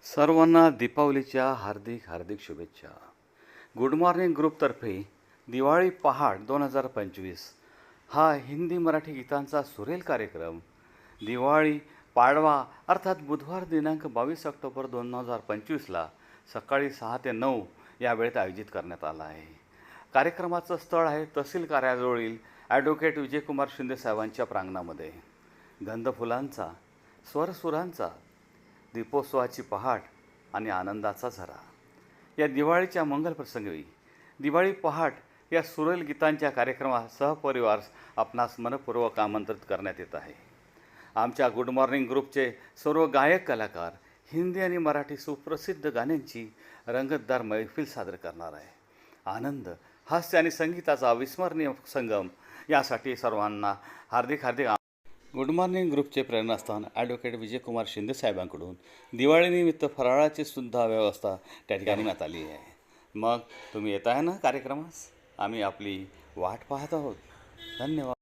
सर्वांना दीपावलीच्या हार्दिक हार्दिक शुभेच्छा. गुड मॉर्निंग ग्रुपतर्फे दिवाळी पहाट 2025 हा हिंदी मराठी गीतांचा सुरेल कार्यक्रम दिवाळी पाडवा अर्थात बुधवार दिनांक 22 ऑक्टोबर 2025ला सकाळी 6 ते 9 या वेळेत आयोजित करण्यात आला आहे. कार्यक्रमाचं स्थळ आहे तहसील कार्यालयाजवळील ॲडव्होकेट विजयकुमार शिंदे साहेबांच्या प्रांगणामध्ये. गंधफुलांचा, स्वरसुरांचा, दीपोत्सवाची पहाट आणि आनंदाचा झरा या दिवाळीच्या मंगलप्रसंगी दिवाळी पहाट या सुरेल गीतांच्या कार्यक्रमात सहपरिवार आपणास मनपूर्वक आमंत्रित करण्यात येत आहे. आमच्या गुड मॉर्निंग ग्रुपचे सर्व गायक कलाकार हिंदी आणि मराठी सुप्रसिद्ध गाण्यांची रंगतदार मैफिल सादर करणार आहे. आनंद, हास्य आणि संगीताचा अविस्मरणीय संगम यासाठी सर्वांना हार्दिक गुड मॉर्निंग ग्रुपचे प्रेरणास्थान ॲडव्होकेट विजयकुमार शिंदे साहेबांकडून दिवाळीनिमित्त फराळाची सुद्धा व्यवस्था त्या ठिकाणी करण्यात आली आहे. मग तुम्ही येत आहे ना कार्यक्रमास? आम्ही आपली वाट पाहत आहोत. धन्यवाद.